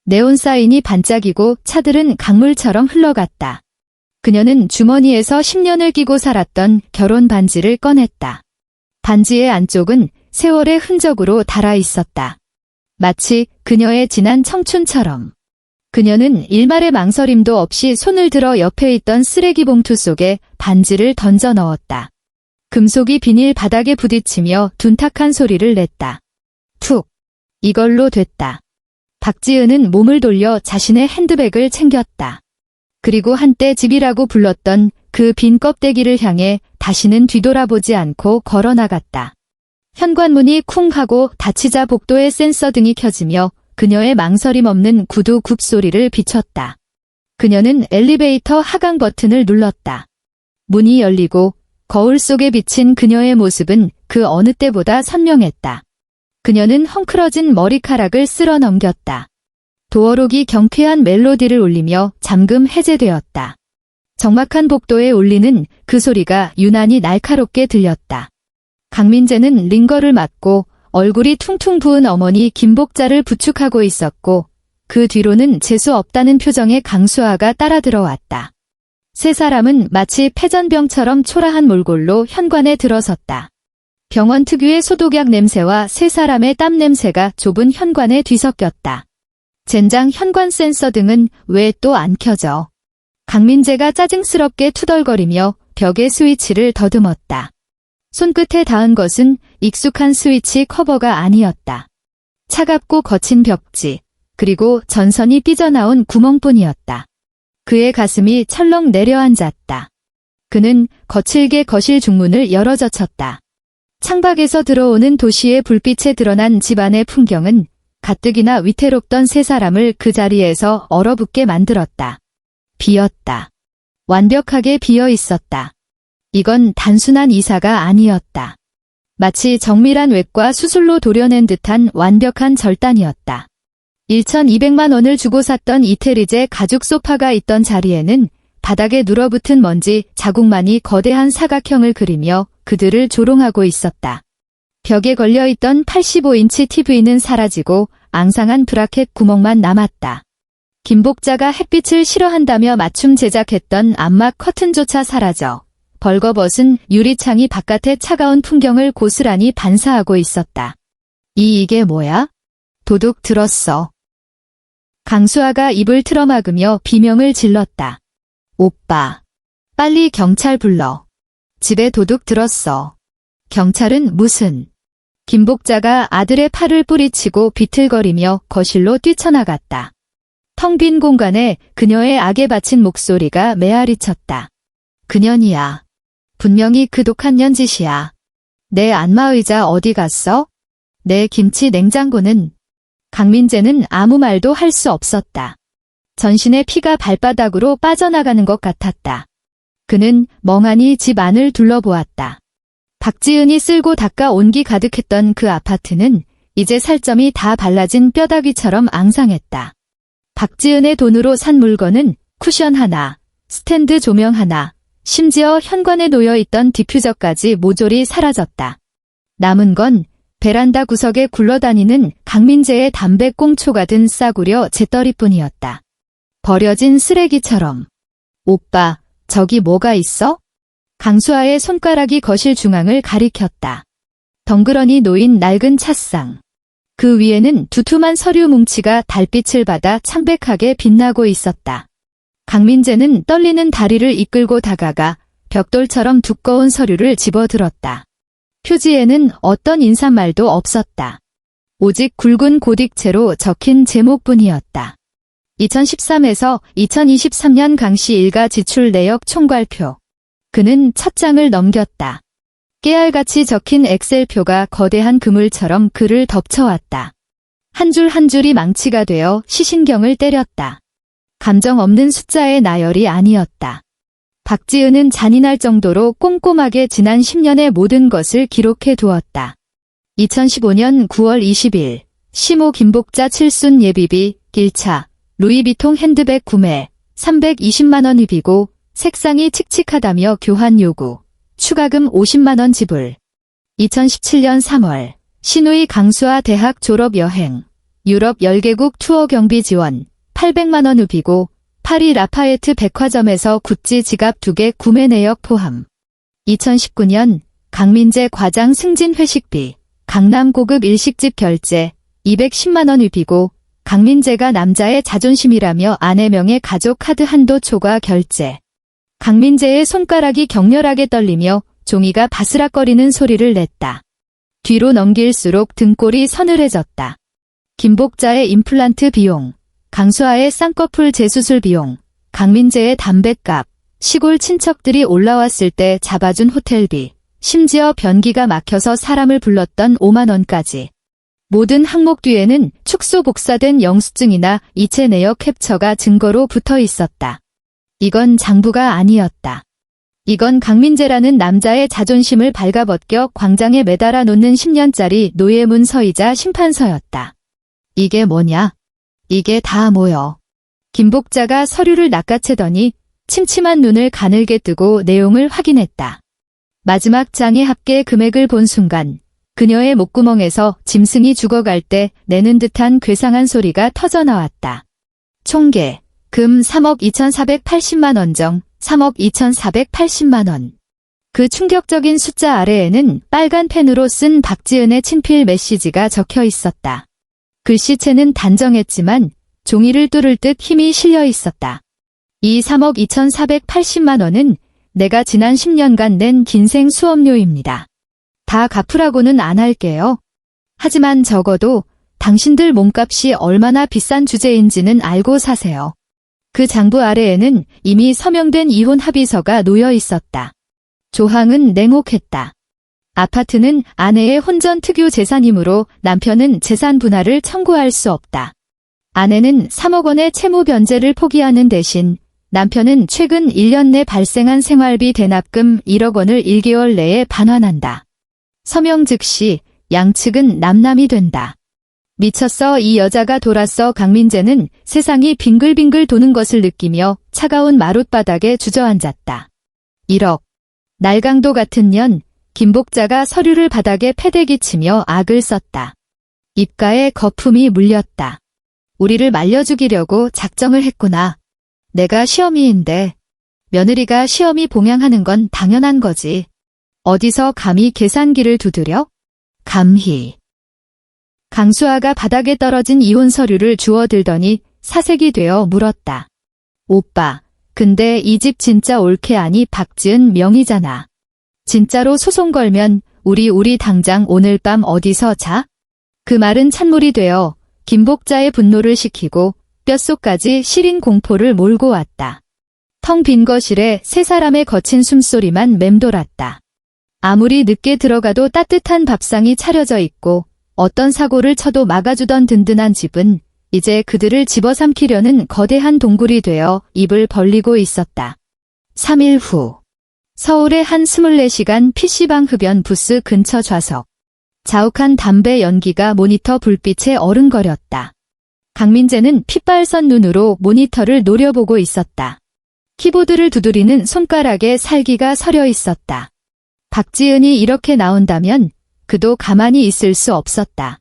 네온 사인이 반짝이고 차들은 강물처럼 흘러갔다. 그녀는 주머니에서 10년을 끼고 살았던 결혼 반지를 꺼냈다. 반지의 안쪽은 세월의 흔적으로 닳아 있었다. 마치 그녀의 지난 청춘처럼. 그녀는 일말의 망설임도 없이 손을 들어 옆에 있던 쓰레기 봉투 속에 반지를 던져 넣었다. 금속이 비닐 바닥에 부딪히며 둔탁한 소리를 냈다. 툭! 이걸로 됐다. 박지은은 몸을 돌려 자신의 핸드백을 챙겼다. 그리고 한때 집이라고 불렀던 그 빈 껍데기를 향해 다시는 뒤돌아보지 않고 걸어나갔다. 현관문이 쿵 하고 닫히자 복도의 센서등이 켜지며 그녀의 망설임 없는 구두 굽소리를 비췄다. 그녀는 엘리베이터 하강 버튼을 눌렀다. 문이 열리고 거울 속에 비친 그녀의 모습은 그 어느 때보다 선명했다. 그녀는 헝클어진 머리카락을 쓸어 넘겼다. 도어록이 경쾌한 멜로디를 울리며 잠금 해제되었다. 적막한 복도에 울리는 그 소리가 유난히 날카롭게 들렸다. 강민재는 링거를 맞고 얼굴이 퉁퉁 부은 어머니 김복자를 부축하고 있었고 그 뒤로는 재수 없다는 표정의 강수아가 따라 들어왔다. 세 사람은 마치 폐전병처럼 초라한 몰골로 현관에 들어섰다. 병원 특유의 소독약 냄새와 세 사람의 땀 냄새가 좁은 현관에 뒤섞였다. 젠장 현관 센서 등은 왜 또 안 켜져? 강민재가 짜증스럽게 투덜거리며 벽에 스위치를 더듬었다. 손끝에 닿은 것은 익숙한 스위치 커버가 아니었다. 차갑고 거친 벽지, 그리고 전선이 삐져나온 구멍뿐이었다. 그의 가슴이 철렁 내려앉았다. 그는 거칠게 거실 중문을 열어젖혔다. 창밖에서 들어오는 도시의 불빛에 드러난 집안의 풍경은 가뜩이나 위태롭던 세 사람을 그 자리에서 얼어붙게 만들었다. 비었다. 완벽하게 비어 있었다. 이건 단순한 이사가 아니었다. 마치 정밀한 외과 수술로 도려낸 듯한 완벽한 절단이었다. 1,200만 원을 주고 샀던 이태리제 가죽 소파가 있던 자리에는 바닥에 눌어붙은 먼지 자국만이 거대한 사각형을 그리며 그들을 조롱하고 있었다. 벽에 걸려있던 85인치 TV는 사라지고 앙상한 브라켓 구멍만 남았다. 김복자가 햇빛을 싫어한다며 맞춤 제작했던 암막 커튼조차 사라져 벌거벗은 유리창이 바깥의 차가운 풍경을 고스란히 반사하고 있었다. 이게 뭐야? 도둑 들었어. 강수아가 입을 틀어막으며 비명을 질렀다. 오빠, 빨리 경찰 불러. 집에 도둑 들었어. 경찰은 무슨? 김복자가 아들의 팔을 뿌리치고 비틀거리며 거실로 뛰쳐나갔다. 텅 빈 공간에 그녀의 악에 바친 목소리가 메아리쳤다. 그년이야. 분명히 그 독한 년 짓이야. 내 안마의자 어디 갔어? 내 김치 냉장고는? 강민재는 아무 말도 할 수 없었다. 전신의 피가 발바닥으로 빠져나가는 것 같았다. 그는 멍하니 집 안을 둘러보았다. 박지은이 쓸고 닦아 온기 가득했던 그 아파트는 이제 살점이 다 발라진 뼈다귀처럼 앙상했다. 박지은의 돈으로 산 물건은 쿠션 하나, 스탠드 조명 하나, 심지어 현관에 놓여있던 디퓨저까지 모조리 사라졌다. 남은 건 베란다 구석에 굴러다니는 강민재의 담배꽁초가 든 싸구려 재떨이뿐이었다. 버려진 쓰레기처럼. 오빠, 저기 뭐가 있어? 강수아의 손가락이 거실 중앙을 가리켰다. 덩그러니 놓인 낡은 찻상. 그 위에는 두툼한 서류 뭉치가 달빛을 받아 창백하게 빛나고 있었다. 강민재는 떨리는 다리를 이끌고 다가가 벽돌처럼 두꺼운 서류를 집어들었다. 표지에는 어떤 인사말도 없었다. 오직 굵은 고딕체로 적힌 제목뿐이었다. 2013에서 2023년 강씨 일가 지출 내역 총괄표. 그는 첫 장을 넘겼다. 깨알같이 적힌 엑셀표가 거대한 그물처럼 그를 덮쳐왔다. 한 줄 한 줄이 망치가 되어 시신경을 때렸다. 감정 없는 숫자의 나열이 아니었다. 박지은은 잔인할 정도로 꼼꼼하게 지난 10년의 모든 것을 기록해 두었다. 2015년 9월 20일 시모 김복자 칠순 예비비 1차 루이비통 핸드백 구매 320만원 입이고 색상이 칙칙하다며 교환 요구 추가금 50만원 지불 2017년 3월 신우이 강수아 대학 졸업 여행 유럽 10개국 투어 경비 지원 800만원 입이고 파리 라파에트 백화점에서 구찌 지갑 2개 구매 내역 포함 2019년 강민재 과장 승진 회식비 강남 고급 일식집 결제 210만원 입이고 강민재가 남자의 자존심이라며 아내 명의 가족 카드 한도 초과 결제. 강민재의 손가락이 격렬하게 떨리며 종이가 바스락거리는 소리를 냈다. 뒤로 넘길수록 등골이 서늘해졌다. 김복자의 임플란트 비용, 강수아의 쌍꺼풀 재수술 비용, 강민재의 담뱃값, 시골 친척들이 올라왔을 때 잡아준 호텔비, 심지어 변기가 막혀서 사람을 불렀던 5만원까지. 모든 항목 뒤에는 축소 복사된 영수증이나 이체 내역 캡처가 증거로 붙어 있었다. 이건 장부가 아니었다. 이건 강민재라는 남자의 자존심을 발가벗겨 광장에 매달아 놓는 10년짜리 노예 문서이자 심판서였다. 이게 뭐냐? 이게 다 뭐여? 김복자가 서류를 낚아채더니 침침한 눈을 가늘게 뜨고 내용을 확인했다. 마지막 장의 합계 금액을 본 순간 그녀의 목구멍에서 짐승이 죽어갈 때 내는 듯한 괴상한 소리가 터져나왔다. 총계, 금 3억 2,480만 원 정, 3억 2,480만 원. 그 충격적인 숫자 아래에는 빨간 펜으로 쓴 박지은의 친필 메시지가 적혀 있었다. 글씨체는 단정했지만 종이를 뚫을 듯 힘이 실려 있었다. 이 3억 2,480만 원은 내가 지난 10년간 낸 긴생 수업료입니다. 다 갚으라고는 안 할게요. 하지만 적어도 당신들 몸값이 얼마나 비싼 주제인지는 알고 사세요. 그 장부 아래에는 이미 서명된 이혼 합의서가 놓여 있었다. 조항은 냉혹했다. 아파트는 아내의 혼전 특유 재산이므로 남편은 재산 분할을 청구할 수 없다. 아내는 3억 원의 채무 변제를 포기하는 대신 남편은 최근 1년 내 발생한 생활비 대납금 1억 원을 1개월 내에 반환한다. 서명 즉시 양측은 남남이 된다. 미쳤어. 이 여자가 돌았어. 강민재는 세상이 빙글빙글 도는 것을 느끼며 차가운 마룻바닥에 주저앉았다. 1억. 날강도 같은 년, 김복자가 서류를 바닥에 패대기 치며 악을 썼다. 입가에 거품이 물렸다. 우리를 말려 죽이려고 작정을 했구나. 내가 시어미인데 며느리가 시어미 봉양하는 건 당연한 거지. 어디서 감히 계산기를 두드려? 감히. 강수아가 바닥에 떨어진 이혼 서류를 주워들더니 사색이 되어 물었다. 오빠, 근데 이 집 진짜 올케 아니 박지은 명의잖아. 진짜로 소송 걸면 우리 당장 오늘 밤 어디서 자? 그 말은 찬물이 되어 김복자의 분노를 식히고 뼛속까지 시린 공포를 몰고 왔다. 텅 빈 거실에 세 사람의 거친 숨소리만 맴돌았다. 아무리 늦게 들어가도 따뜻한 밥상이 차려져 있고 어떤 사고를 쳐도 막아주던 든든한 집은 이제 그들을 집어삼키려는 거대한 동굴이 되어 입을 벌리고 있었다. 3일 후 서울의 한 24시간 PC방 흡연 부스 근처 좌석. 자욱한 담배 연기가 모니터 불빛에 어른거렸다. 강민재는 핏발선 눈으로 모니터를 노려보고 있었다. 키보드를 두드리는 손가락에 살기가 서려 있었다. 박지은이 이렇게 나온다면 그도 가만히 있을 수 없었다.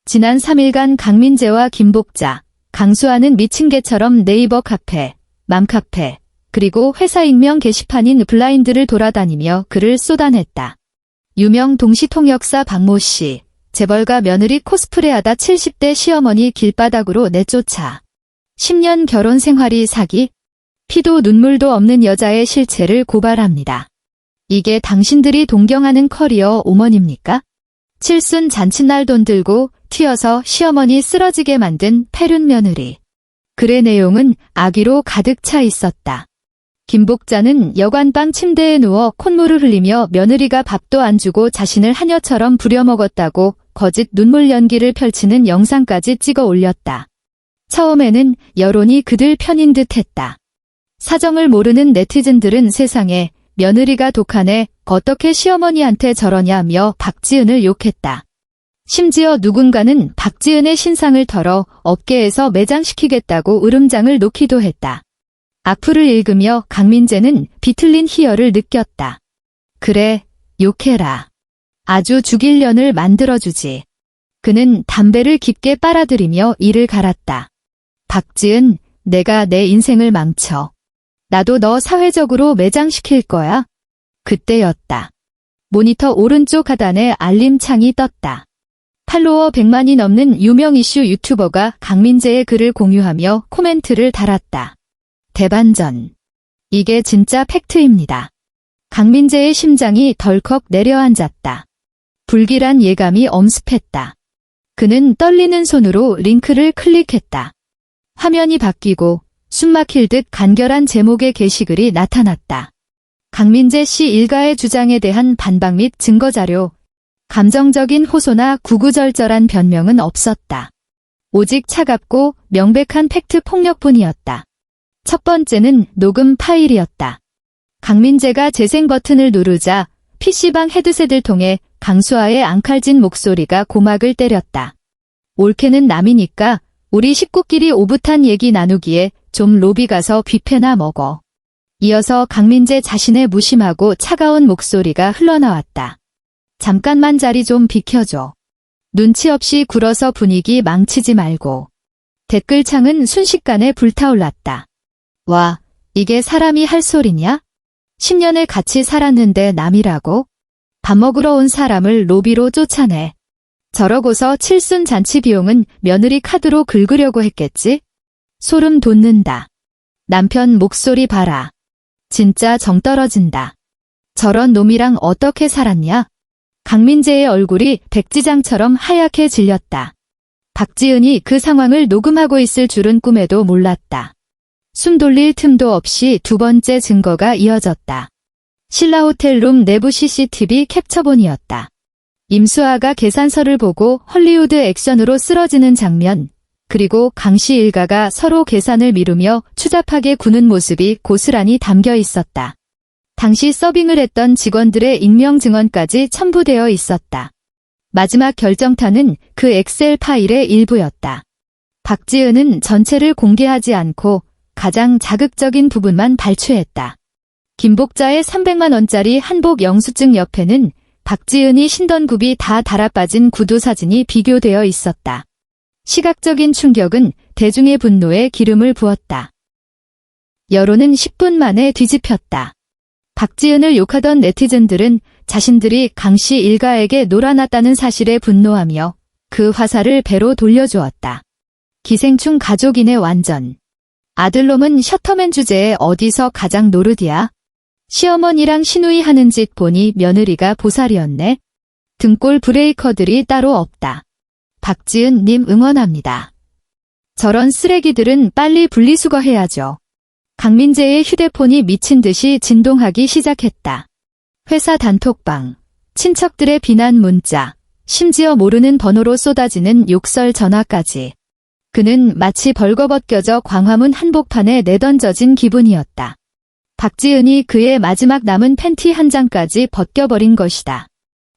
지난 3일간 강민재와 김복자, 강수아는 미친 개처럼 네이버 카페, 맘카페, 그리고 회사 익명 게시판인 블라인드를 돌아다니며 글을 쏟아냈다. 유명 동시통역사 박모 씨, 재벌가 며느리 코스프레하다 70대 시어머니 길바닥으로 내쫓아. 10년 결혼 생활이 사기? 피도 눈물도 없는 여자의 실체를 고발합니다. 이게 당신들이 동경하는 커리어 우먼입니까? 칠순 잔칫날 돈 들고 튀어서 시어머니 쓰러지게 만든 폐륜 며느리. 글의 내용은 악의로 가득 차 있었다. 김복자는 여관방 침대에 누워 콧물을 흘리며 며느리가 밥도 안 주고 자신을 하녀처럼 부려먹었다고 거짓 눈물 연기를 펼치는 영상까지 찍어 올렸다. 처음에는 여론이 그들 편인 듯 했다. 사정을 모르는 네티즌들은 세상에 며느리가 독하네 어떻게 시어머니한테 저러냐며 박지은을 욕했다. 심지어 누군가는 박지은의 신상을 털어 업계에서 매장시키겠다고 으름장을 놓기도 했다. 악플을 읽으며 강민재는 비틀린 희열을 느꼈다. 그래, 욕해라. 아주 죽일 년을 만들어주지. 그는 담배를 깊게 빨아들이며 이를 갈았다. 박지은, 내가 내 인생을 망쳐. 나도 너 사회적으로 매장시킬 거야. 그때였다. 모니터 오른쪽 하단에 알림창이 떴다. 팔로워 100만이 넘는 유명 이슈 유튜버가 강민재의 글을 공유하며 코멘트를 달았다. 대반전. 이게 진짜 팩트입니다. 강민재의 심장이 덜컥 내려앉았다. 불길한 예감이 엄습했다. 그는 떨리는 손으로 링크를 클릭했다. 화면이 바뀌고 숨막힐 듯 간결한 제목의 게시글이 나타났다. 강민재 씨 일가의 주장에 대한 반박 및 증거자료. 감정적인 호소나 구구절절한 변명은 없었다. 오직 차갑고 명백한 팩트 폭력뿐이었다. 첫 번째는 녹음 파일이었다. 강민재가 재생 버튼을 누르자 PC방 헤드셋을 통해 강수아의 앙칼진 목소리가 고막을 때렸다. 올케는 남이니까 우리 식구끼리 오붓한 얘기 나누기에 좀 로비 가서 뷔페나 먹어. 이어서 강민재 자신의 무심하고 차가운 목소리가 흘러나왔다. 잠깐만 자리 좀 비켜줘. 눈치 없이 굴어서 분위기 망치지 말고. 댓글창은 순식간에 불타올랐다. 와, 이게 사람이 할 소리냐? 10년을 같이 살았는데 남이라고? 밥 먹으러 온 사람을 로비로 쫓아내. 저러고서 칠순 잔치 비용은 며느리 카드로 긁으려고 했겠지? 소름 돋는다. 남편 목소리 봐라. 진짜 정 떨어진다. 저런 놈이랑 어떻게 살았냐? 강민재의 얼굴이 백지장처럼 하얗게 질렸다. 박지은이 그 상황을 녹음하고 있을 줄은 꿈에도 몰랐다. 숨 돌릴 틈도 없이 두 번째 증거가 이어졌다. 신라 호텔룸 내부 CCTV 캡처본이었다. 임수아가 계산서를 보고 헐리우드 액션으로 쓰러지는 장면, 그리고 강씨 일가가 서로 계산을 미루며 추잡하게 구는 모습이 고스란히 담겨 있었다. 당시 서빙을 했던 직원들의 익명 증언까지 첨부되어 있었다. 마지막 결정타는 그 엑셀 파일의 일부였다. 박지은은 전체를 공개하지 않고 가장 자극적인 부분만 발췌했다. 김복자의 300만 원짜리 한복 영수증 옆에는 박지은이 신던 굽이 다 달아빠진 구두 사진이 비교되어 있었다. 시각적인 충격은 대중의 분노에 기름을 부었다. 여론은 10분 만에 뒤집혔다. 박지은을 욕하던 네티즌들은 자신들이 강씨 일가에게 놀아났다는 사실에 분노하며 그 화살을 배로 돌려주었다. 기생충 가족이네 완전. 아들놈은 셔터맨 주제에 어디서 가장 노르디야? 시어머니랑 시누이 하는 짓 보니 며느리가 보살이었네. 등골 브레이커들이 따로 없다. 박지은 님 응원합니다. 저런 쓰레기들은 빨리 분리수거해야죠. 강민재의 휴대폰이 미친 듯이 진동하기 시작했다. 회사 단톡방, 친척들의 비난 문자, 심지어 모르는 번호로 쏟아지는 욕설 전화까지. 그는 마치 벌거벗겨져 광화문 한복판에 내던져진 기분이었다. 박지은이 그의 마지막 남은 팬티 한 장까지 벗겨버린 것이다.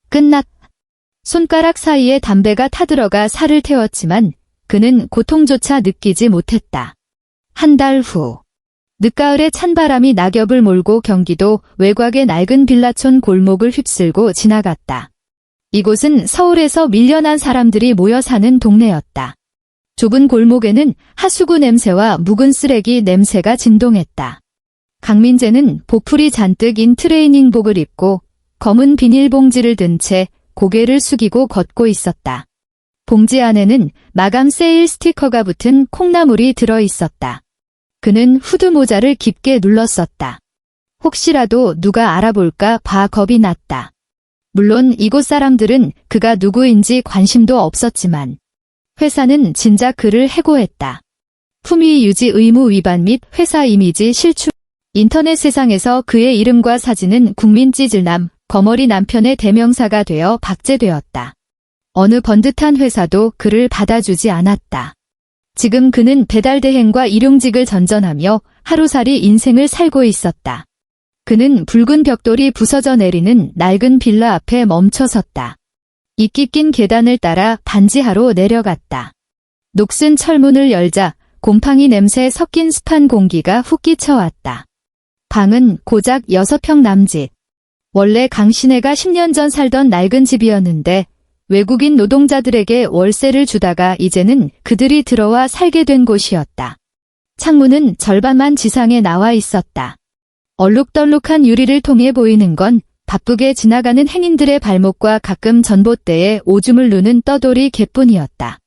끝났다. 손가락 사이에 담배가 타들어가 살을 태웠지만 그는 고통조차 느끼지 못했다. 한 달 후. 늦가을에 찬바람이 낙엽을 몰고 경기도 외곽의 낡은 빌라촌 골목을 휩쓸고 지나갔다. 이곳은 서울에서 밀려난 사람들이 모여 사는 동네였다. 좁은 골목에는 하수구 냄새와 묵은 쓰레기 냄새가 진동했다. 강민재는 보풀이 잔뜩 인 트레이닝복을 입고 검은 비닐봉지를 든 채 고개를 숙이고 걷고 있었다. 봉지 안에는 마감 세일 스티커가 붙은 콩나물이 들어 있었다. 그는 후드 모자를 깊게 눌렀었다. 혹시라도 누가 알아볼까 봐 겁이 났다. 물론 이곳 사람들은 그가 누구인지 관심도 없었지만 회사는 진작 그를 해고했다. 품위 유지 의무 위반 및 회사 이미지 실추. 인터넷 세상에서 그의 이름과 사진은 국민 찌질남, 거머리 남편의 대명사가 되어 박제되었다. 어느 번듯한 회사도 그를 받아주지 않았다. 지금 그는 배달 대행과 일용직을 전전하며 하루살이 인생을 살고 있었다. 그는 붉은 벽돌이 부서져 내리는 낡은 빌라 앞에 멈춰섰다. 이끼 낀 계단을 따라 반지하로 내려갔다. 녹슨 철문을 열자 곰팡이 냄새 섞인 습한 공기가 훅 끼쳐왔다. 방은 고작 6평 남짓. 원래 강신혜가 10년 전 살던 낡은 집이었는데 외국인 노동자들에게 월세를 주다가 이제는 그들이 들어와 살게 된 곳이었다. 창문은 절반만 지상에 나와 있었다. 얼룩덜룩한 유리를 통해 보이는 건 바쁘게 지나가는 행인들의 발목과 가끔 전봇대에 오줌을 누는 떠돌이 개뿐이었다.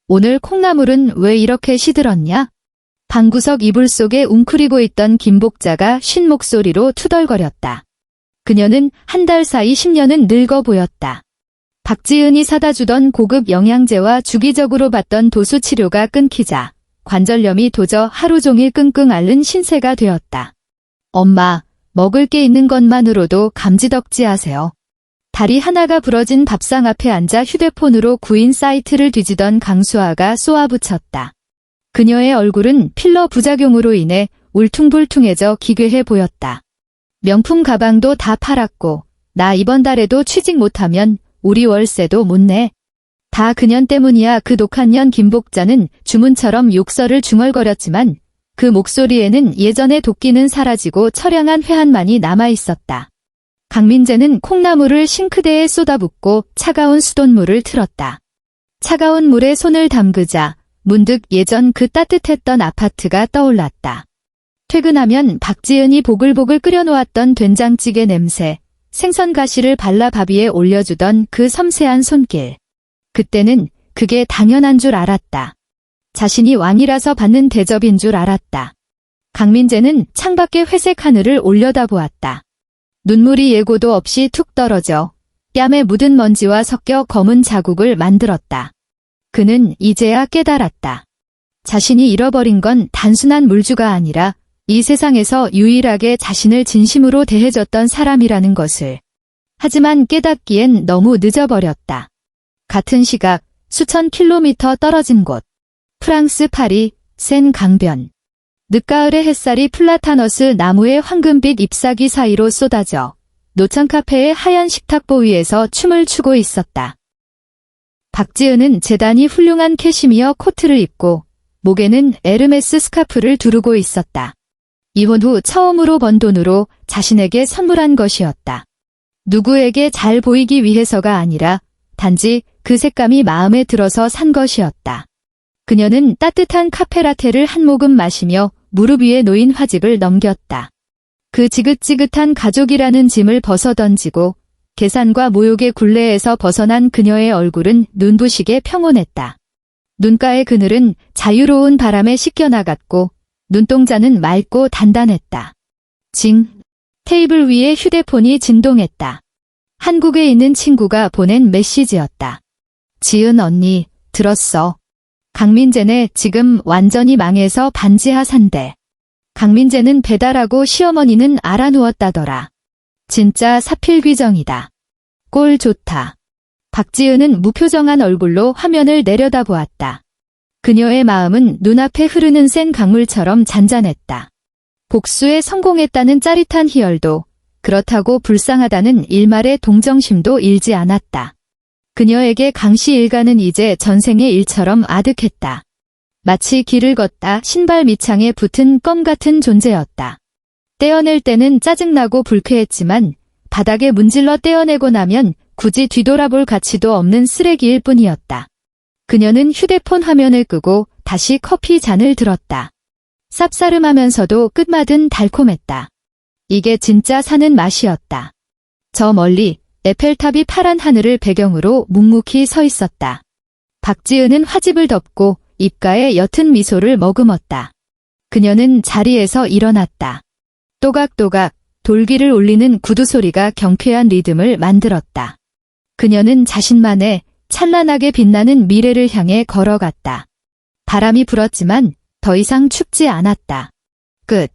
오늘 콩나물은 왜 이렇게 시들었냐? 방구석 이불 속에 웅크리고 있던 김복자가 쉰 목소리로 투덜거렸다. 그녀는 한 달 사이 10년은 늙어 보였다. 박지은이 사다 주던 고급 영양제와 주기적으로 받던 도수 치료가 끊기자 관절염이 도저 하루 종일 끙끙 앓는 신세가 되었다. 엄마, 먹을 게 있는 것만으로도 감지덕지하세요. 다리 하나가 부러진 밥상 앞에 앉아 휴대폰으로 구인 사이트를 뒤지던 강수아가 쏘아붙였다. 그녀의 얼굴은 필러 부작용으로 인해 울퉁불퉁해져 기괴해 보였다. 명품 가방도 다 팔았고 나 이번 달에도 취직 못하면 우리 월세도 못 내. 다 그년 때문이야. 그 독한 년 김복자는 주문처럼 욕설을 중얼거렸지만 그 목소리에는 예전의 도끼는 사라지고 처량한 회한만이 남아있었다. 강민재는 콩나물을 싱크대에 쏟아붓고 차가운 수돗물을 틀었다. 차가운 물에 손을 담그자 문득 예전 그 따뜻했던 아파트가 떠올랐다. 퇴근하면 박지은이 보글보글 끓여놓았던 된장찌개 냄새, 생선 가시를 발라 밥 위에 올려주던 그 섬세한 손길. 그때는 그게 당연한 줄 알았다. 자신이 왕이라서 받는 대접인 줄 알았다. 강민재는 창밖의 회색 하늘을 올려다보았다. 눈물이 예고도 없이 툭 떨어져 뺨에 묻은 먼지와 섞여 검은 자국을 만들었다. 그는 이제야 깨달았다. 자신이 잃어버린 건 단순한 물주가 아니라 이 세상에서 유일하게 자신을 진심으로 대해줬던 사람이라는 것을. 하지만 깨닫기엔 너무 늦어버렸다. 같은 시각 수천 킬로미터 떨어진 곳. 프랑스 파리 센 강변. 늦가을의 햇살이 플라타너스 나무의 황금빛 잎사귀 사이로 쏟아져 노천 카페의 하얀 식탁보 위에서 춤을 추고 있었다. 박지은은 대단히 훌륭한 캐시미어 코트를 입고 목에는 에르메스 스카프를 두르고 있었다. 이혼 후 처음으로 번 돈으로 자신에게 선물한 것이었다. 누구에게 잘 보이기 위해서가 아니라 단지 그 색감이 마음에 들어서 산 것이었다. 그녀는 따뜻한 카페라테를 한 모금 마시며 무릎 위에 놓인 화집을 넘겼다. 그 지긋지긋한 가족이라는 짐을 벗어던지고 계산과 모욕의 굴레에서 벗어난 그녀의 얼굴은 눈부시게 평온했다. 눈가의 그늘은 자유로운 바람에 씻겨나갔고 눈동자는 맑고 단단했다. 징. 테이블 위에 휴대폰이 진동했다. 한국에 있는 친구가 보낸 메시지였다. 지은 언니, 들었어. 강민재네 지금 완전히 망해서 반지하 산대. 강민재는 배달하고 시어머니는 알아누웠다더라. 진짜 사필귀정이다. 꼴 좋다. 박지은은 무표정한 얼굴로 화면을 내려다보았다. 그녀의 마음은 눈앞에 흐르는 센 강물처럼 잔잔했다. 복수에 성공했다는 짜릿한 희열도, 그렇다고 불쌍하다는 일말의 동정심도 일지 않았다. 그녀에게 강씨 일가는 이제 전생의 일처럼 아득했다. 마치 길을 걷다 신발 밑창에 붙은 껌 같은 존재였다. 떼어낼 때는 짜증나고 불쾌했지만 바닥에 문질러 떼어내고 나면 굳이 뒤돌아볼 가치도 없는 쓰레기일 뿐이었다. 그녀는 휴대폰 화면을 끄고 다시 커피 잔을 들었다. 쌉싸름하면서도 끝맛은 달콤했다. 이게 진짜 사는 맛이었다. 저 멀리 에펠탑이 파란 하늘을 배경으로 묵묵히 서 있었다. 박지은은 화집을 덮고 입가에 옅은 미소를 머금었다. 그녀는 자리에서 일어났다. 또각또각 돌기를 울리는 구두 소리가 경쾌한 리듬을 만들었다. 그녀는 자신만의 찬란하게 빛나는 미래를 향해 걸어갔다. 바람이 불었지만 더 이상 춥지 않았다. 끝.